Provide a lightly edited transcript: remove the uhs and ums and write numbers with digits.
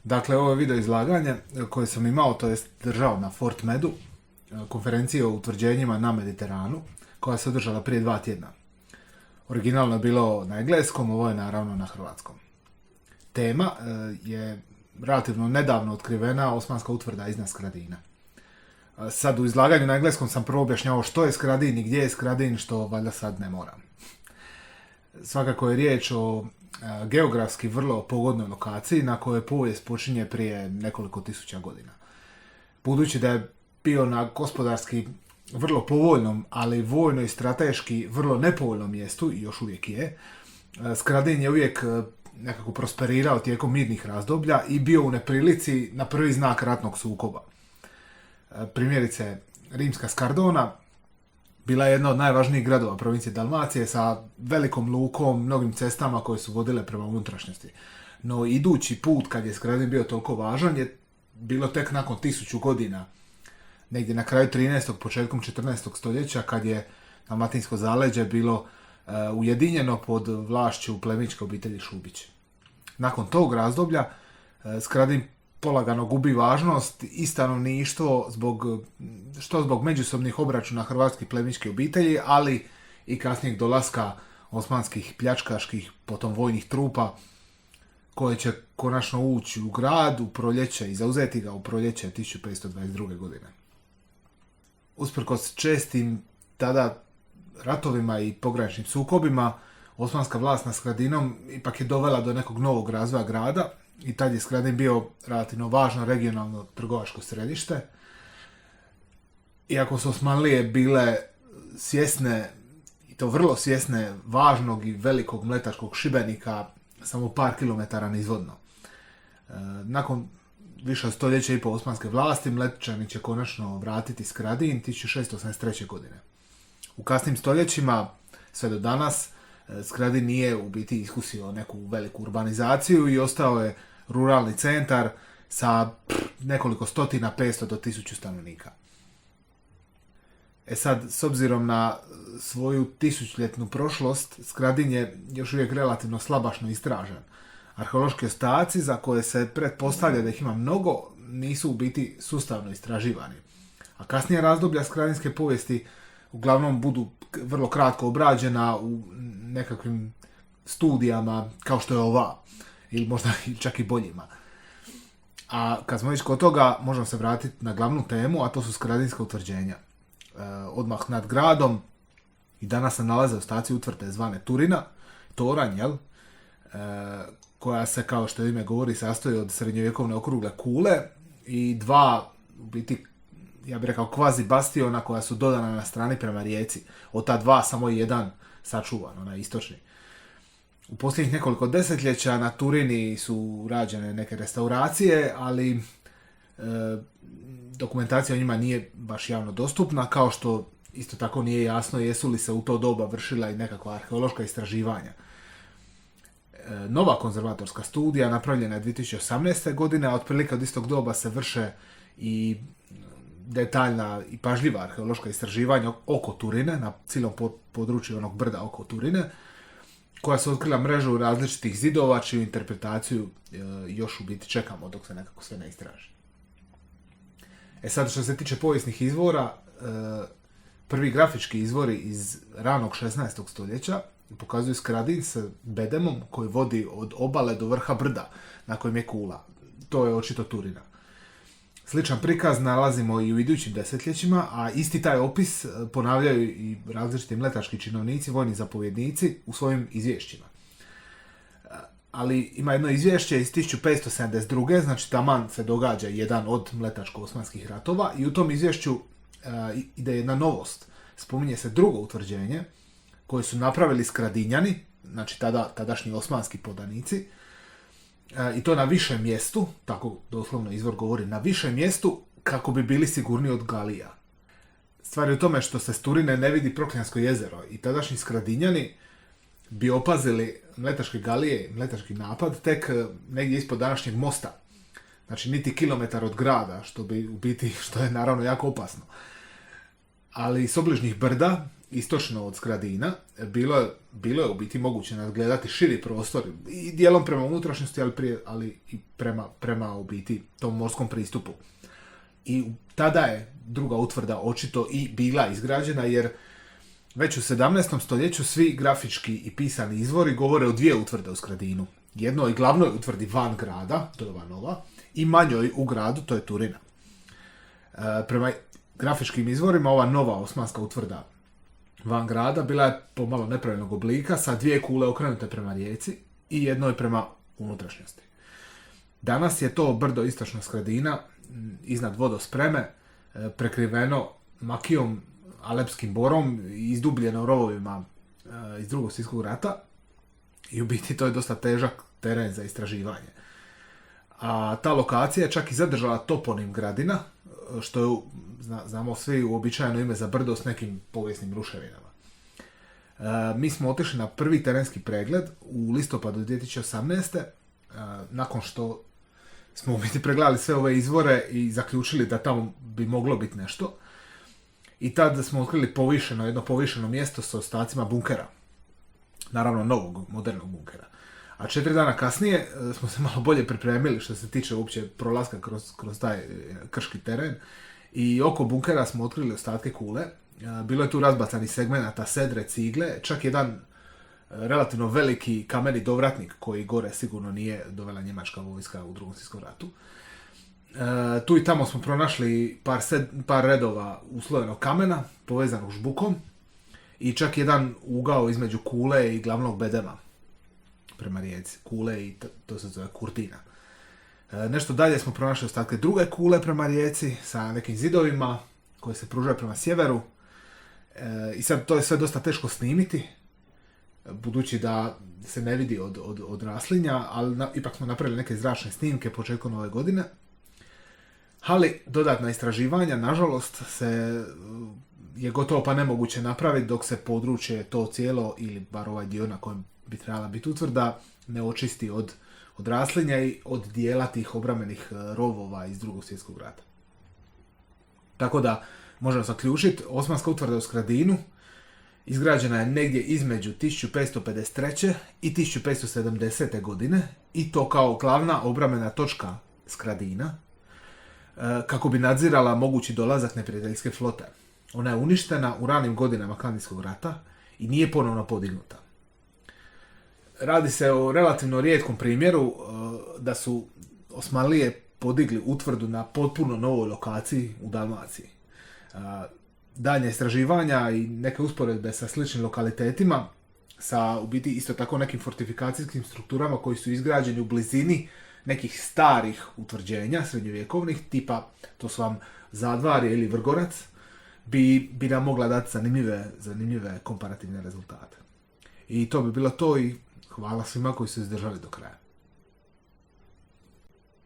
Dakle, ovo je video izlaganje koje sam imao, to jest držao na Fort Medu, konferenciji o utvrđenjima na Mediteranu, koja se održala prije 2 tjedna. Originalno je bilo na engleskom, ovo je naravno na hrvatskom. Tema je relativno nedavno otkrivena osmanska utvrda iznad Skradina. Sad u izlaganju na engleskom sam prvo objašnjavao što je Skradin i gdje je Skradin, što valjda sad ne moram. Svakako je riječ o geografski vrlo pogodnoj lokaciji na kojoj povijest počinje prije nekoliko tisuća godina. Budući da je bio na gospodarski vrlo povoljnom, ali vojno i strateški vrlo nepovoljnom mjestu, i još uvijek je, Skradin je uvijek nekako prosperirao tijekom mirnih razdoblja i bio u neprilici na prvi znak ratnog sukoba. Primjerice, rimska Skardona bila je jedna od najvažnijih gradova provincije Dalmacije sa velikom lukom, mnogim cestama koje su vodile prema unutrašnjosti. No idući put kad je Skradin bio toliko važan je bilo tek nakon 1000 godina, negdje na kraju 13. početkom 14. stoljeća, kad je dalmatinsko zaleđe bilo ujedinjeno pod vlašću plemićke obitelji Šubić. Nakon tog razdoblja Skradin polagano gubi važnost i stanovništvo zbog međusobnih obračuna hrvatskih plemićkih obitelji, ali i kasnijeg dolaska osmanskih pljačkaških, potom vojnih trupa, koje će konačno ući u grad u proljeće i zauzeti ga u proljeće 1522. godine. Usprkos čestim tada ratovima i pograničnim sukobima, osmanska vlast nad Skradinom ipak je dovela do nekog novog razvoja grada i tad je Skradin bio relativno važno regionalno trgovačko središte. Iako su Osmanlije bile svjesne, i to vrlo svjesne, važnog i velikog mletačkog Šibenika samo par kilometara nizvodno. Nakon više od stoljeća i po osmanske vlasti, Mletačani će konačno vratiti Skradin 1683. godine. U kasnim stoljećima, sve do danas, Skradin nije u biti iskusio neku veliku urbanizaciju i ostao je ruralni centar sa nekoliko stotina, 500 do 1000 stanovnika. Sad, s obzirom na svoju tisućljetnu prošlost, Skradin je još uvijek relativno slabašno istražen. Arheološki ostaci, za koje se pretpostavlja da ih ima mnogo, nisu u biti sustavno istraživani. A kasnije razdoblja skradinske povijesti uglavnom budu vrlo kratko obrađena u nekakvim studijama kao što je ova, ili možda čak i boljima. A kad smo već kod toga, možemo se vratiti na glavnu temu, a to su skradinska utvrđenja. Odmah nad gradom i danas se nalaze ostaci utvrde zvane Turina, toranj, koja se, kao što ime govori, sastoji od srednjovjekovne okrugle kule i dva, u biti, ja bih rekao, kvazi bastiona koja su dodana na strani prema rijeci. Od ta dva samo je jedan sačuvan, onaj istočni. U posljednjih nekoliko desetljeća na Turini su rađene neke restauracije, ali dokumentacija o njima nije baš javno dostupna, kao što isto tako nije jasno jesu li se u to doba vršila i nekakva arheološka istraživanja. Nova konzervatorska studija napravljena je 2018. godine, a otprilike od istog doba se vrše i detaljna i pažljiva arheološka istraživanja oko Turine, na cijelom području onog brda oko Turine, koja su otkrila mrežu različitih zidova, čiju interpretaciju još u biti čekamo dok se nekako sve ne istraži. Sad, što se tiče povijesnih izvora, prvi grafički izvori iz ranog 16. stoljeća pokazuju Skradin s bedemom koji vodi od obale do vrha brda na kojem je kula. To je očito Turina. Sličan prikaz nalazimo i u idućim desetljećima, a isti taj opis ponavljaju i različiti mletački činovnici, vojni zapovjednici u svojim izvješćima. Ali ima jedno izvješće iz 1572. Znači taman se događa jedan od mletačko-osmanskih ratova i u tom izvješću ide jedna novost. Spominje se drugo utvrđenje koje su napravili Skradinjani, znači tadašnji osmanski podanici, i to na višem mjestu, tako doslovno izvor govori, na višem mjestu kako bi bili sigurniji od Galija. Stvar je u tome što se s Turine ne vidi Prokljansko jezero i tadašnji Skradinjani bi opazili mletačke Galije, mletački napad tek negdje ispod današnjeg mosta. Znači niti kilometar od grada, što je naravno jako opasno. Ali s obližnjih brda istočno od Skradina, bilo je u biti moguće nadgledati širi prostor i dijelom prema unutrašnjosti, ali i prema u biti tom morskom pristupu. I tada je druga utvrda očito i bila izgrađena, jer već u 17. stoljeću svi grafički i pisani izvori govore o dvije utvrde u Skradinu. Jednoj glavnoj utvrdi van grada, to je ova nova, i manjoj u gradu, to je Turina. Prema grafičkim izvorima, ova nova osmanska utvrda van grada bila je pomalo nepravilnog oblika, sa dvije kule okrenute prema rijeci i jednoj prema unutrašnjosti. Danas je to brdo istočno Skradina, iznad vodospreme, prekriveno makijom, alepskim borom i izdubljeno rovovima iz Drugog svjetskog rata, i u biti to je dosta težak teren za istraživanje. A ta lokacija je čak i zadržala toponim Gradina, što je, znamo svi, uobičajeno ime za brdo s nekim povijesnim ruševinama. Mi smo otišli na prvi terenski pregled u listopadu 2018. Nakon što smo u biti pregledali sve ove izvore i zaključili da tamo bi moglo biti nešto. I tad smo otkrili jedno povišeno mjesto sa ostacima bunkera. Naravno novog, modernog bunkera. A 4 dana kasnije smo se malo bolje pripremili što se tiče uopće prolaska kroz taj krški teren. I oko bunkera smo otkrili ostatke kule. Bilo je tu razbacani segmenata sedre, cigle, čak jedan relativno veliki kameni dovratnik koji gore sigurno nije dovela njemačka vojska u Drugom svjetskom ratu. Tu i tamo smo pronašli par redova uslojenog kamena povezanog žbukom i čak jedan ugao između kule i glavnog bedema prema rijeci. Kule i to se zove kurtina. Nešto dalje smo pronašli ostatke druge kule prema rijeci sa nekim zidovima koje se pružaju prema sjeveru. I sad to je sve dosta teško snimiti, budući da se ne vidi od raslinja, ali ipak smo napravili neke zračne snimke početkom ove godine. Ali dodatna istraživanja, nažalost, je gotovo pa nemoguće napraviti dok se područje to cijelo, ili bar ovaj dio na kojem bi trebala biti utvrda, ne očisti od raslinja i od dijela tih obrambenih rovova iz Drugog svjetskog rata. Tako da možemo zaključiti, osmanska utvrda u Skradinu izgrađena je negdje između 1553. i 1570. godine i to kao glavna obrambena točka Skradina, kako bi nadzirala mogući dolazak neprijateljske flote. Ona je uništena u ranim godinama Kandijskog rata i nije ponovno podignuta. Radi se o relativno rijetkom primjeru da su Osmanlije podigli utvrdu na potpuno novoj lokaciji u Dalmaciji. Daljnje istraživanja i neke usporedbe sa sličnim lokalitetima, sa u biti isto tako nekim fortifikacijskim strukturama koji su izgrađeni u blizini nekih starih utvrđenja srednjovjekovnih, tipa to su vam Zadvarje ili Vrgorac, bi nam mogla dati zanimljive komparativne rezultate. I to bi bilo to i hvala svima koji su izdržali do kraja.